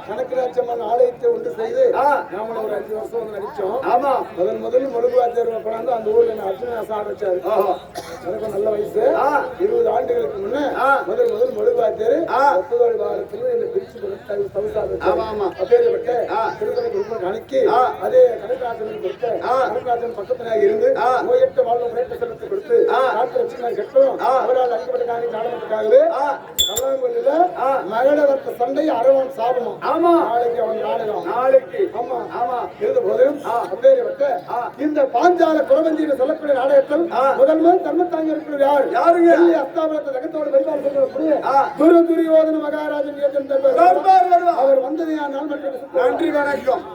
கனகராஜம்மன் ஆலயத்தை ஒன்று செய்து நாமளும் ஒரு 5 வருஷம் வந்து நடிச்சோம். முதல் மொழிவாத்தியார் கொண்டாந்து அந்த ஊர்ல அர்ஜுனா வச்சாரு. எனக்கு நல்ல வயசு 20 ஆண்டுகளுக்கு முன்ன முதல் மொழிவாத்தியார் 30 வாரத்தில் என்னை பிரிச்சு கணக்கி அதே கனகராஜன் கொடுத்த கனகராஜன் பக்கத்தினாக இருந்து நோயற்ற வாழ்வு முறையற்ற செல்வத்தை கொடுத்து காத்து வச்சு நான் கெட்டோம். அவரால் அழிக்கப்பட்ட காரணத்துக்காகவே கல்லாங்குழியில மகளவர்த்த சண்டை அரவன் சாபமா. நாளைக்கு அவன் நாளைக்கு இருந்த போதிலும் இந்த பாஞ்சால குரவஞ்சின்னு சொல்லக்கூடிய நாடகத்தில் முதல் தர்மத்தாங்க இருக்கிற யாருங்க அஸ்தாபனத்தை ஜகத்தோடு வெளிப்பாடு சொல்லக்கூடிய குரு துரியோதன மகாராஜன் அவர் வந்தது நான் நன்றி வணக்கம்.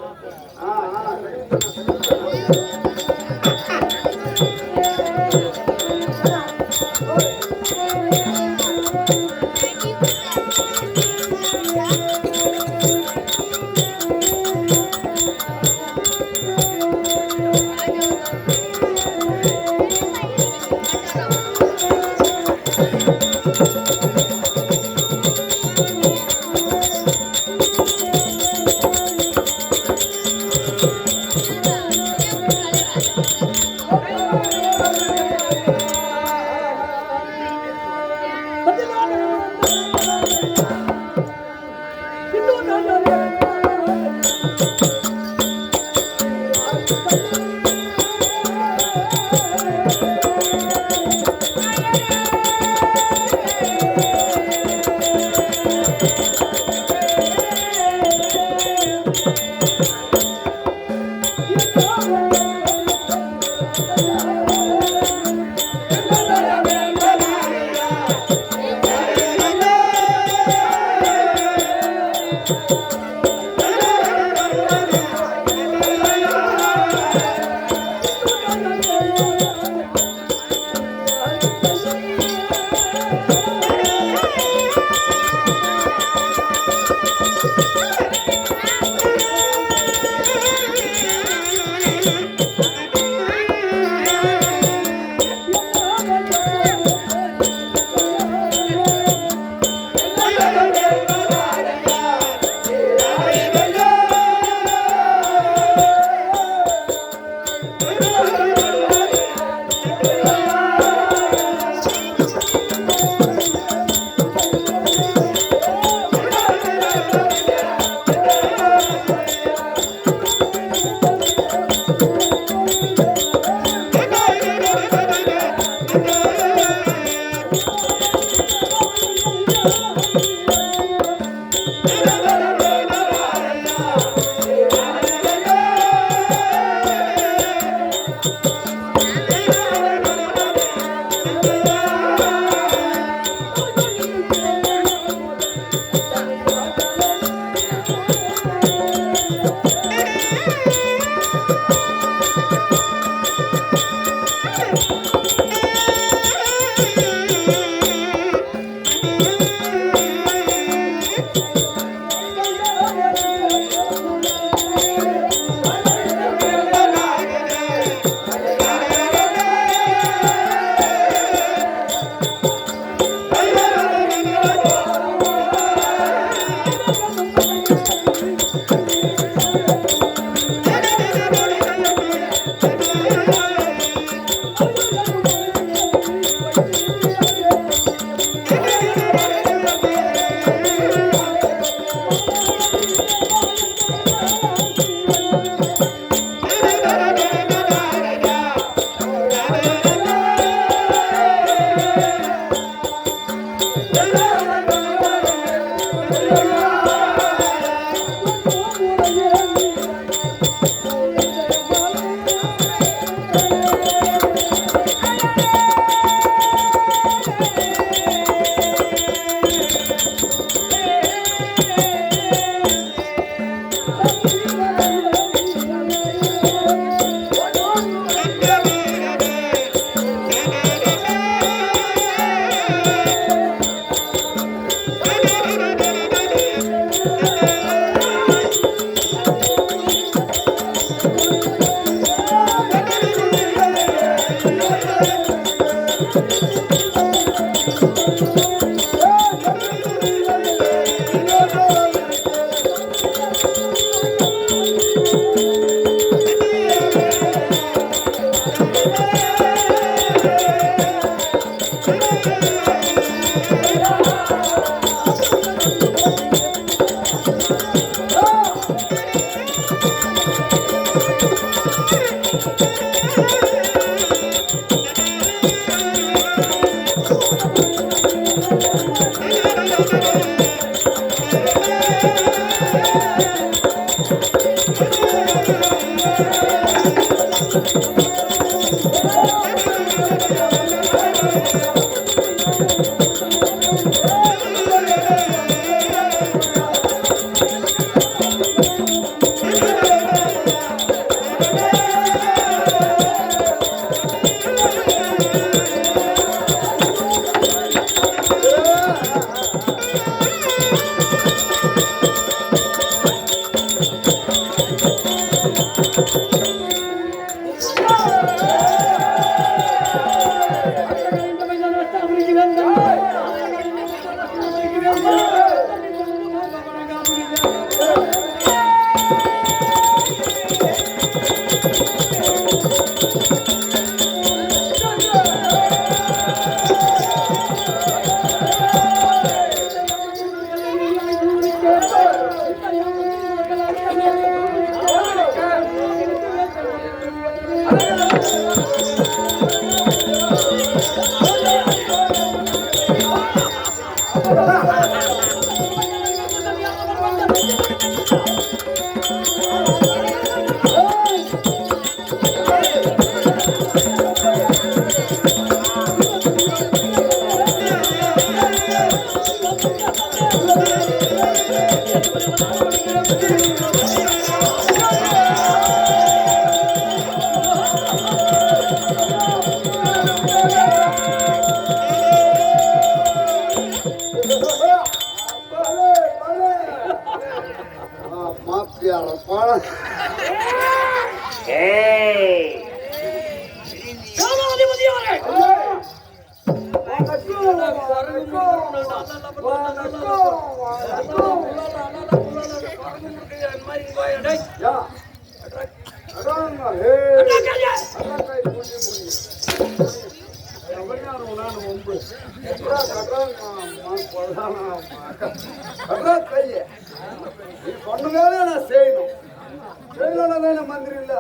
மந்திரி இல்ல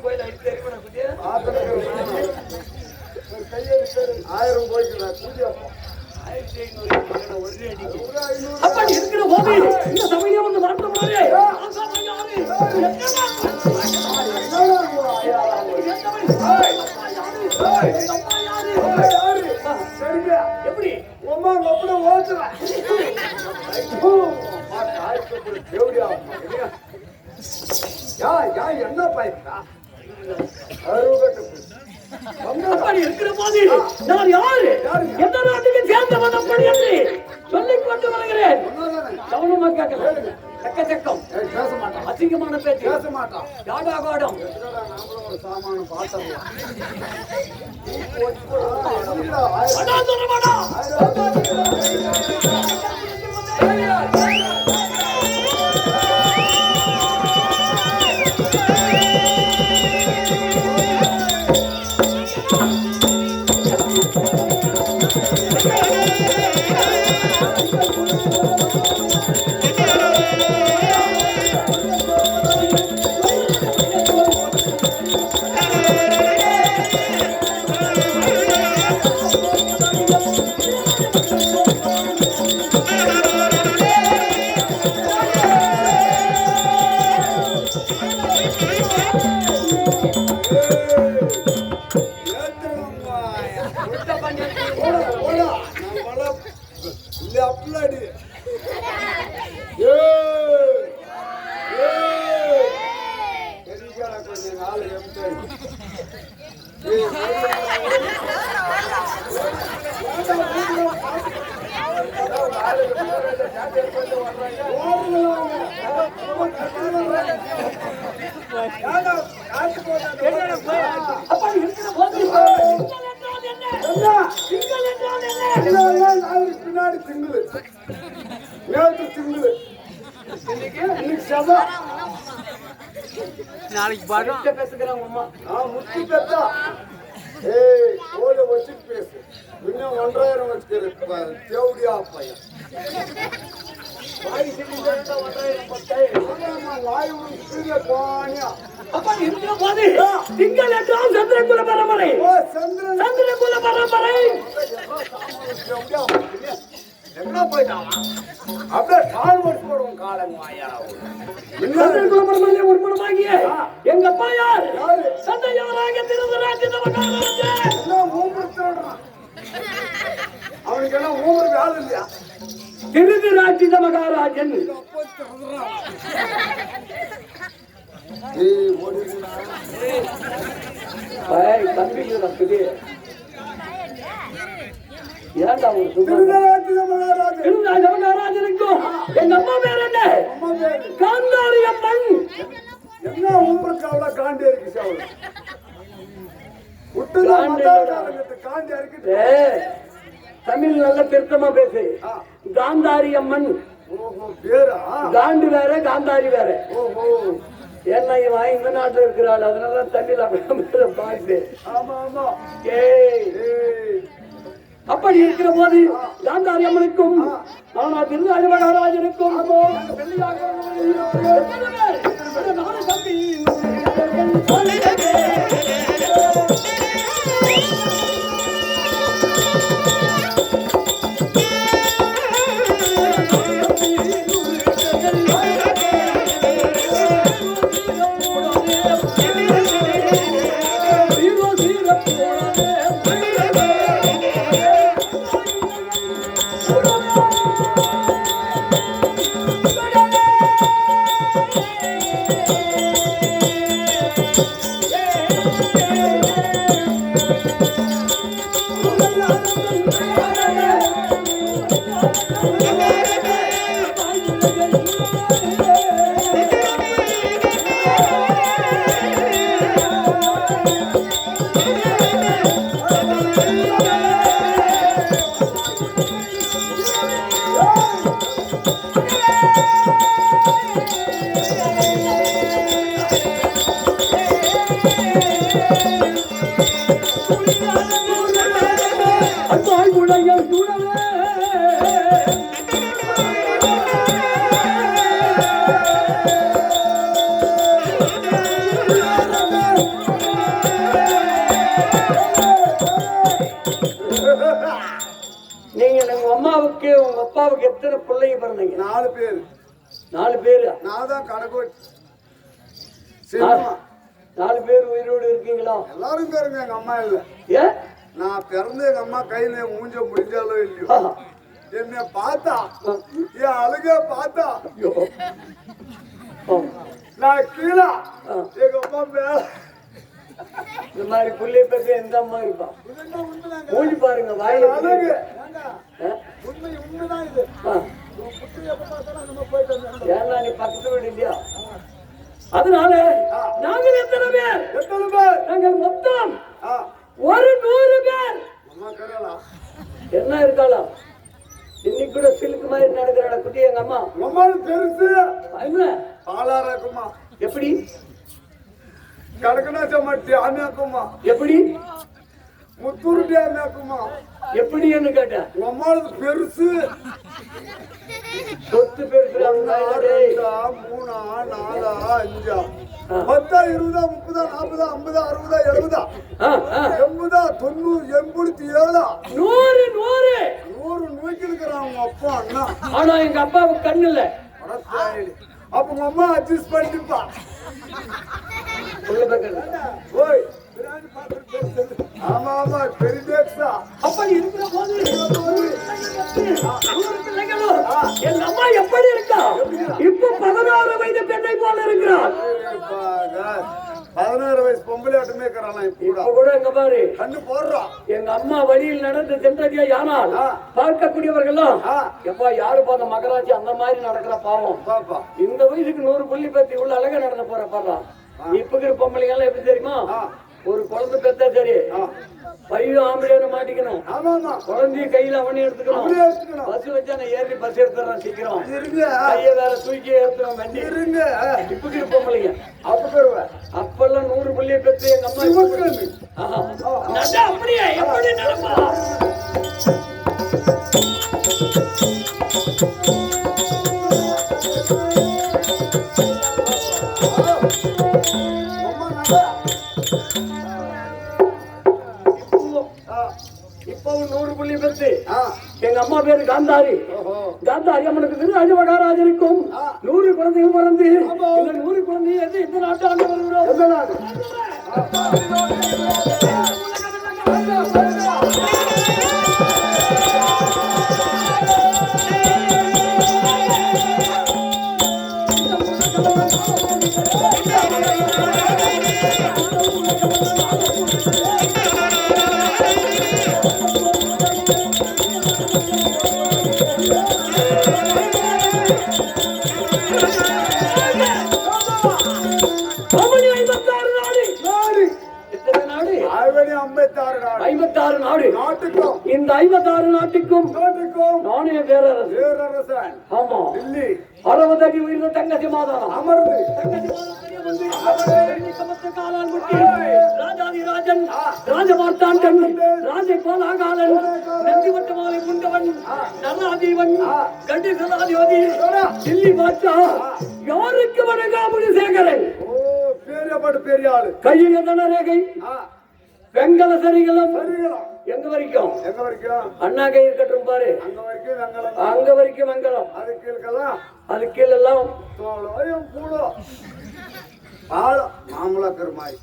கோயில் 1000 போய்க்கு பூஜை அப்படி இருக்கிற போது இந்த சமயம் வந்து வரட்டும் எப்படி உமா ஒப்பட ஓட்டுறேன் என்ன பாய்த்தா அப்படி இருக்கிற போது நான் யாரு எந்த நாட்டுக்கு சேர்ந்தவன் அப்படி என்று சொல்லிக் கொண்டு வருகிறேன். கவனமா கேட்க எக்கச்சக்கம் பேச மாட்டான், அசிங்கமான பேச்சு பேச மாட்டான், யாடாகாடம் ஒரு சாமான பாட்டம் பின்னாடி திங்குது நேற்று திங்குது நாளைக்கு பாட்டு பேசுகிறாங்க அம்மா. முத்தி பெத்தா ஏய் ஓட வச்சு பேசு இன்னும் 1000 வச்சுக்கிறேன் தேவடியா பையன் வாய் பாணியா அப்படி இருக்கிற போது திங்கள் என்றால் சந்திரகுல பரம்பரை சந்திரகுல பரம்பரை எங்க போயிட்டான் அப்படியே கால் வச்சு போடுவோம் காலம் வாயா சந்திரகுல பரம்பரையிலே உட்படமாகிய எங்க அப்பா யார் சந்தையாராக திருந்தராஜ அவனுக்கு எல்லாம் ஊர் வேலை இல்லையா திருதராட்சித மகாராஜன். தம்பிக்கு ரத்துது ஏன்டா மகாராஜனுக்கும் எங்க அம்மா பேர் என்ன? காந்தாரி அம்மன். என்ன உங்களுக்கு அவ்வளவு காண்டி இருக்கு சார்? தமிழ் நல்ல திருத்தமா பேசு. காந்தாரி அம்மன். காண்டு வேற காந்தாரி வேற. ஏன்னா இவன் இந்த நாட்டுல இருக்கிறாள், அதனால தமிழ் அப்படியே பாட்டு. அப்படி இருக்கிற போது காந்தாரி அம்மனுக்கும் ஆனா திருநாள் மகாராஜனுக்கும் அம்மாவுக்கு உங்க அப்பாவுக்கு எத்தனை பிள்ளைங்க பிறந்தீங்க? 4 பேர். 4 பேரு. நான் தான் கணக்கு. 4 பேர் உயிரோடு இருக்கீங்களா? எல்லாரும் பேருங்க. எங்க அம்மா இல்ல. ஏன்? நான் பிறந்து எங்க அம்மா கையில மூஞ்ச முடிஞ்சாலும் இல்லையோ, என்ன பார்த்தா என் அழுக பார்த்தா நான் கீழே எங்க அம்மா மேல இந்த மாதிரி புள்ளைய பத்தி எந்த அம்மா இருப்பா? மூஞ்சி பாருங்க, வாயில அழகு. ஏன்னா நீ பக்கத்து வீடு இல்லையா? அதனால நாங்கள் எத்தனை பேர்? நாங்கள் மொத்தம் ஒரு 100 பேர். என்ன இருக்காளா? இன்னைக்கு கூட சிலுக்கு மாதிரி நடக்கிற குட்டி எங்க அம்மா. பெருசு பாலாராக்குமா? எப்படி கடக்கனா சமாட்டி ஆமியாக்குமா? எப்படி முத்தூர் டேமியாக்குமா? எப்படின்னு கேட்டேன். உம்மாளுக்கு பெருசு. சொத்து பெருசு. 1 2 3 4 5 10 20 30 40 50 60 70 80 90 87 100 நோக்கி இருக்கிறான் உங்க அப்பா அண்ணா. ஆனா எங்க அப்பாவுக்கு கண்ணு இல்ல. அப்ப உங்க அம்மா அட்ஜஸ்ட் பண்ணிப்பா. ஓய் ஆமா ஆமா பெரிதேக்ஸா. அப்படி இருக்கிற போது எங்க அம்மா எப்படி இருக்கா? இப்ப 16 வயது பெண்ணை போல இருக்கிறார். 16 வயசு பொம்பளை ஆட்டமே இருக்கிறான். இப்ப கூட எங்க பாரு கண்ணு போடுறோம். எங்க அம்மா வழியில் நடந்து சென்றதியா யானால் பார்க்கக்கூடியவர்களும் எப்பா யாரு பார்த்த மகராட்சி அந்த மாதிரி நடக்கிற பாவம் பாப்பா. இந்த வயசுக்கு 100 புள்ளி பத்தி உள்ள அழகா நடந்து போற பாடுறான். இப்ப இருக்கிற பொம்பளைங்க எல்லாம் எப்படி தெரியுமா? ஒரு குழந்தை பெத்தா சரி, பையன் ஆம்பளையான மாட்டிக்கணும். குழந்தைய கையில அவனே எடுத்துக்கணும். பஸ் வச்சா நான் ஏறி பஸ் எடுத்துறான் சீக்கிரம். கைய வேற தூக்கி எடுத்துறோம் வண்டி. இப்ப இருக்கிற பொம்பளைங்க அப்பெல்லாம் 100 புள்ளிய பெற்று எங்க அம்மா அப்படியே எப்படி நடப்பா? இப்போ 100 புள்ளி பெற்று எங்க அம்மா பேரு காந்தாரி. காந்தாரி அம்மனுக்கு திருராஜ மகாராஜனுக்கும் 100 குழந்தைகள் பிறந்து இந்த 100 குழந்தைய இந்த நாட்டு ஆண்டு வருகிறோம். அமணி 56 நாடு. எத்தனை நாடு? 56 நாடு. இந்த 56 நாட்டுக்கும் நானே பேரரசன். ஆமா, 60 அடி உயர்ந்த தங்கச்சி மாதானம் அமர்ந்து தங்கச்சி மாதானம் வந்து சமஸ்த காலால் முட்டி ராஜாதி ராஜன் ராஜமார்த்தாண்டன் ராஜகோலாகாலன் நந்திவட்ட மாலை கொண்டவன் நல்லாதீவன் கண்டி சதாதிபதி தில்லி பாட்சா யாருக்கு வணங்காமுடி சேகரன். பெரிய ஆளு கையில் எத்தனை ரேகை வெங்கல சரிகளும் எங்க வரைக்கும் அண்ணா கை இருக்கட்டும் பாரு. அங்க வரைக்கும் வெங்கலம், அது கீழெல்லாம் மாமலாக்கர் மாதிரி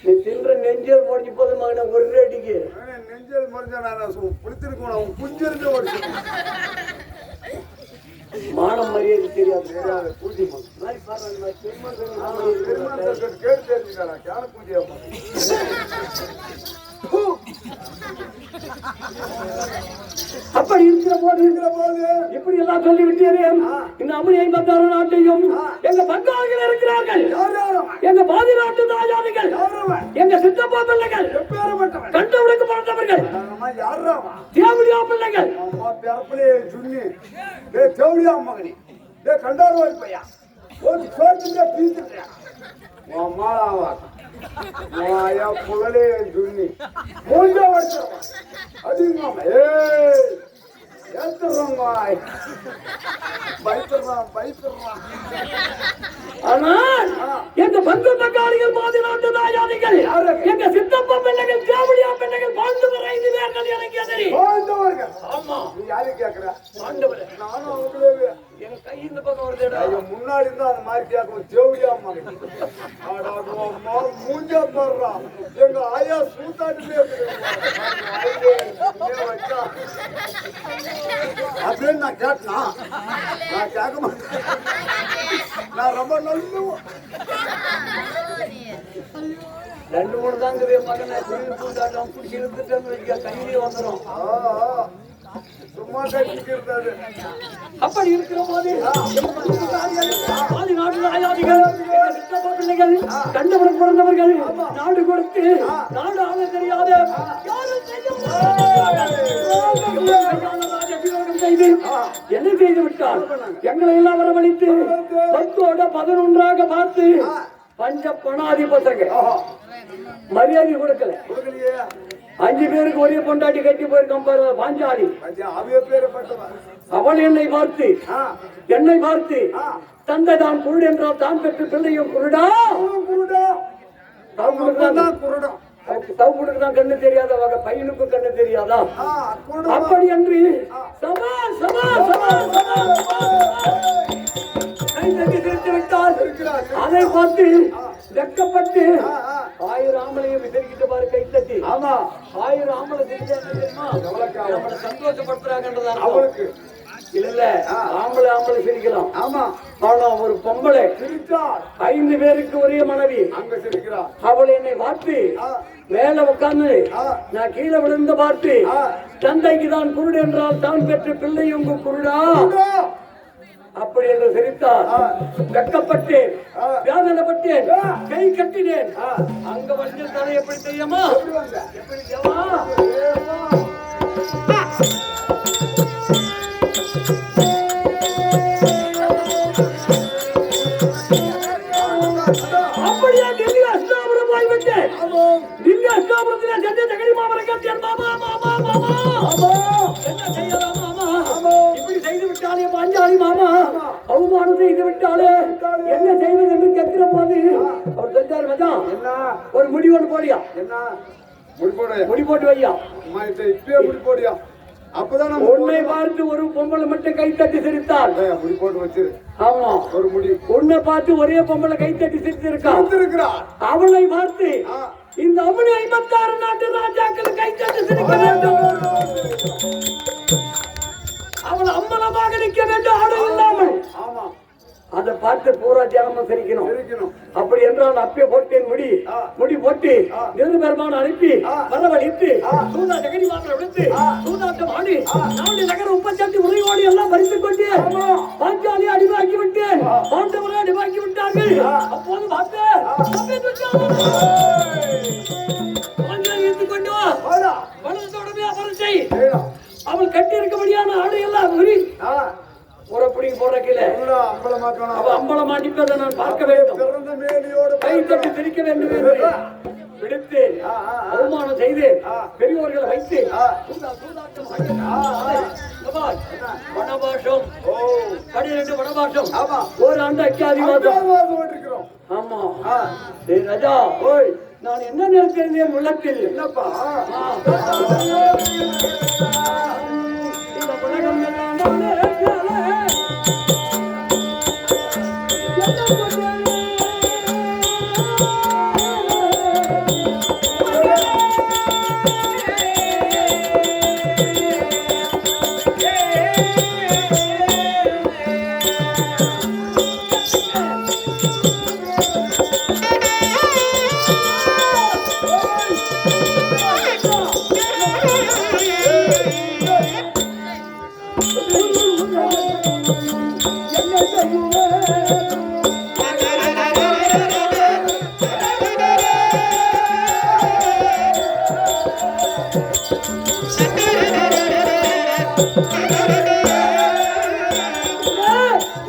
நீ தின்ற நெஞ்சல் முடிஞ்சு போது மகன ஒரு அடிக்கு நெஞ்சல் முடிஞ்சா நான் பிடிச்சிருக்கணும் குஞ்சிருந்து ஓடிச்சு மானம் மரியாதை தெரியாது. பூஜை கேட்டு தெரிஞ்சுக்கலாம் கேன பூஜை அப்படி இருக்கிற போது இப்படி எல்லாம் சொல்லி விட்டீரே. இந்த அமணி 56 நாட்டையும் எங்க பங்காளிகள் இருக்கிறார்கள், எங்க பாதி நாட்டு தாயாதிகள், எங்க சித்தப்பா பிள்ளைகள், கண்டவனுக்கு பிறந்தவர்கள், தேவடியா பிள்ளைகள், தேவடியா மகனி கண்டாரு பையா மாலாவா மாயா புகழே துண்ணி மூஞ்ச வருஷம் அதிகமா ஆனால் எங்க பங்கு பங்காளிகள் பாதி நாட்டு தாயாதிகள், எங்க சித்தப்பா பிள்ளைகள், தேவடியா பிள்ளைகள், பாண்டவர் 5 பேர்கள் எனக்கு எதிரி. ஆமா, நீ யாரு கேக்குற? பாண்டவர் நானும் அவங்களே என் கை இந்த பக்கம் வருதுடா. முன்னாடி இருந்தா அந்த மாதிரி கேட்கும் தேவடியா மகன் மூஞ்சா போடுறா எங்க ஆயா சூத்தாட்டிலே அப்படின்னு நான் கேட்டனா நான் கேட்க மாட்டேன். நான் ரொம்ப நல்ல 2-3 தாங்க மகனை பூண்டாட்டம் பிடிச்சி இழுத்துட்டு வைக்க கையிலே வந்துடும். சும்மா கட்டிக்கிறது. அப்படி இருக்கிற போது பாதி நாட்டு தாயாதிகள், சித்தப்பா பிள்ளைகள், கண்டவனுக்கு பிறந்தவர்கள், நாடு கொடுத்து நாடு ஆள தெரியாத செய்து என்ன செய்து விட்டால் எங்களை எல்லாம் வரவழைத்து 10-11 பார்த்து பஞ்ச பணாதி பசங்க மரியாதை கொடுக்கல. 5 பேருக்கு ஒரே பொண்டாட்டி கட்டி போயிருக்கான் பாரு பாஞ்சாலி. அவள் என்னை பார்த்து தந்தை தான் குருடு என்றால் தான் பெற்று பிள்ளையும் குருடா. தவுக்கு தான் கண்ணு தெரியாத வகை பையனுக்கும் கண்ணு தெரியாதா? அப்படி என்று சபா சபா சபா கை தட்டி சிரித்து விட்டால் அதை பார்த்து வெக்கப்பட்டு 1000 ஆம்பளையும் விசாரிக்கிட்டு பாரு கை தட்டி. ஆமா, 1000 ஆம்பளை நம்மளை சந்தோஷப்படுத்துறாங்கன்றதா அவளுக்கு இல்ல. ஆம்பளை சிரிக்கலாம். ஆமா, ஆனா ஒரு பொம்பளை 5 பேருக்கு ஒரே மனைவி அங்க சிரிக்கிறா. அவள் என்னை பார்த்து மேல உட்கார்ந்து நான் கீழே விழுந்து பார்த்து தந்தைக்கு தான் குருடு என்றால் தான் பெற்ற பிள்ளையும் குருடா அப்படி என்று சிரித்தார். வெக்கப்பட்டேன், வேதனைப்பட்டேன், கை கட்டினேன். அங்க வந்து தலை எப்படி தெரியுமா? அப்படியா டெல்லி அஸ்தாபுரம் போய்விட்டேன். டெல்லி அஸ்தாபுரத்தில் சென்று தகடி மாமரம் கேட்டேன். மாமா மாமா மாமா என்ன செய்யலாம் மாமா? இப்படி செய்து விட்டாலே பாஞ்சாலி மாமா, அவமானம் செய்து விட்டாலே என்ன செய்வது என்று கேட்கிற போது அவர் சொல்றாரு, மச்சான் ஒரு முடி ஒன்று போடியா. என்ன முடி போட்டு வையா. இப்பயே முடி போடியா. அப்பதான் உன்னை பார்த்து ஒரு பொம்பளை மட்டும் கை தட்டி சிரித்தாள். முடி போட்டு வச்சிரு. ஆமா, ஒரு முடி. உன்னை பார்த்து ஒரே பொம்பளை கை தட்டி சிரித்திருக்கா. அவளை பார்த்து இந்த அமணி 56 நாட்டு ராஜாக்கள் கை தட்டி சிரிக்க வேண்டும். அவள் அம்பலமாக நிற்க வேண்டும், ஆடு இல்லாமல். ஆமா, அதை பார்த்து பூரா தியானமும் சிரிக்கணும். அப்படி என்றால் அப்பே போட்டேன் முடி போட்டு நிருபெருமான அனுப்பி வரவழைத்து சூதா ஜெகடி மாத்திரம் விடுத்து சூதாட்டம் ஆடி நாடு நகர உப்பச்சட்டி உரையோடு எல்லாம் பறித்துக் கொண்டு பாஞ்சாலி அடிவாக்கி விட்டு பாண்டவரை அடிவாக்கி விட்டார்கள். அப்போது பார்த்து கொண்டு வா பணத்தோடமே அபரத்தை அவள் கட்டி இருக்கபடியான ஆடை எல்லாம் உரி புறப்படி போற கீழே அம்பலம் அடிப்பதை நான் பார்க்க வேண்டும். கை தட்டி திரிக்க வேண்டும் என்று விடுத்து அவமானம் செய்து பெரியோர்களை வைத்து வனபாஷம் 12 வனபாஷம் ஒரு ஆண்டு அக்கியாதிவாதம். ஆமா ராஜா நான் என்ன நினைக்கிறேன் உள்ளத்தில் என்னப்பா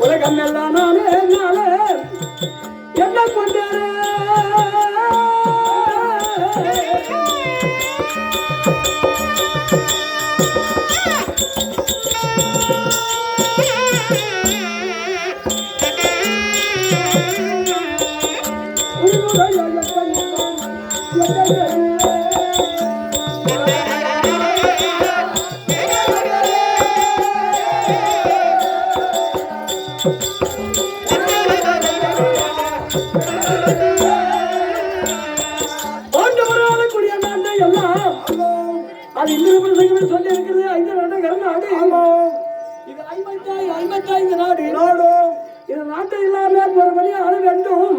உலகம் எல்லாம் நானே என்ன கொண்டே அது இன்னொரு சொல்லி இருக்கிறது. 5 நாடு நாடு இது ஐம்பத்தாய் இந்த நாடு இந்த நாட்டை இல்லாமல் ஒரு வழியா ஆள வேண்டும்.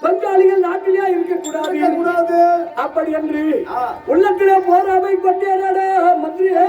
பங்காளிகள் நாட்டிலே இருக்கக்கூடாது அப்படி என்று உள்ளத்திலே போராமை கொண்டே மந்திரியே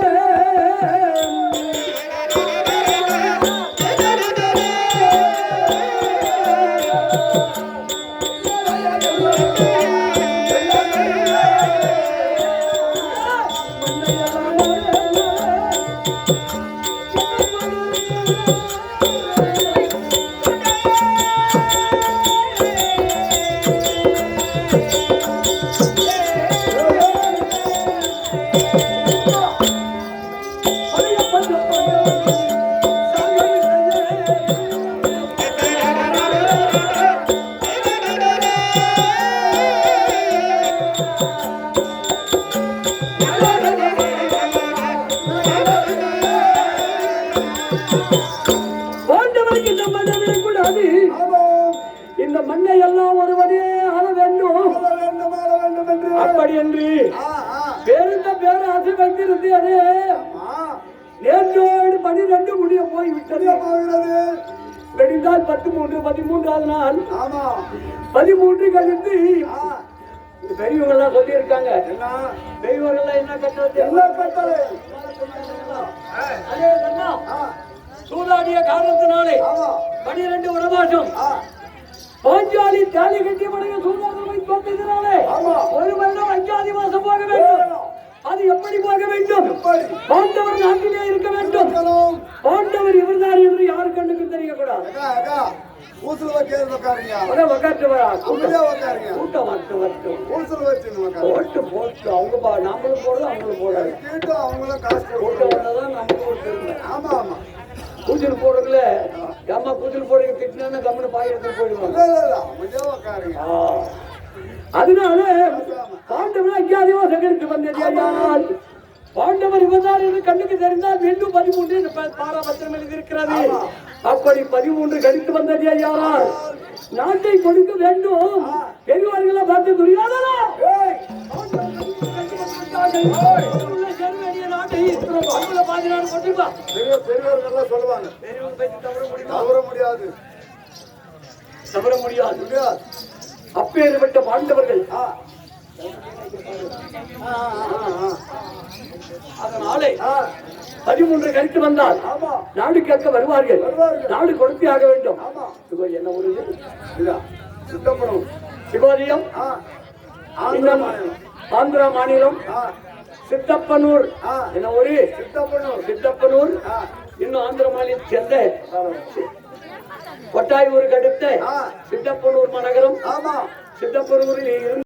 இந்த மண்ணை எல்லாம் ஒருவனே ஆள வேண்டும் அப்படி என்று பேருந்த பேராசை வைத்திருந்தே நேற்றோடு 12 முடிய போய்விட்டது. வெடிந்தால் 13வது நாள் 13 கழித்து பெரியவங்க எல்லாம் சொல்லி இருக்காங்க. பெரியவர்கள் என்ன கட்டளை சூதாடிய காரணத்தினாலே 12 வனவாசம் பாஞ்சாலி தாலி கட்டி மடங்க சூதாடமை தோற்றதினாலே ஒரு வருடம் அஞ்சாதிவாசம் போக வேண்டும். அது எப்படி போக வேண்டும்? பாண்டவர் நாட்டிலே இருக்க வேண்டும். பாண்டவர் இவர்தான் என்று யாரு கண்ணுக்கு தெரியக்கூடாது. நாமளும் போடுறது அவங்களும் போடாது. கூச்சல் போடுறதுல அம்மா கூச்சல் போடுற திட்டினா கம்மனு பாய் எடுத்து போயிடுவாங்க. அதனால பாண்டவர் அஞ்சாதிவாசம் எடுத்து வந்தது. பாண்டவர் இவர்தான் என்று கண்ணுக்கு தெரிந்தால் மீண்டும் 13 பாராபத்திரம் எழுதியிருக்கிறது. அப்படி 13 கழித்து வந்தது யாரால் நாட்டை கொடுக்க வேண்டும். பெரியவர்களை பார்த்து துரியாதனா தவற முடியாது. அப்பேற்பட்ட வாழ்ந்தவர்கள். அதனாலே 13 கழித்து வந்தால் நாடு கேட்க வருவார்கள். நாடு கொடுத்தே ஆக வேண்டும். என்ன ஒரு சிவாலயம் ஆந்திரா மாநிலம் சித்தப்பனூர் என்ன ஒரு சித்தப்பனூர் இன்னும் ஆந்திர மாநிலத்தை சேர்ந்த கொட்டாயூருக்கு அடுத்த சித்தப்பனூர் மாநகரம். சித்தப்பனூரில்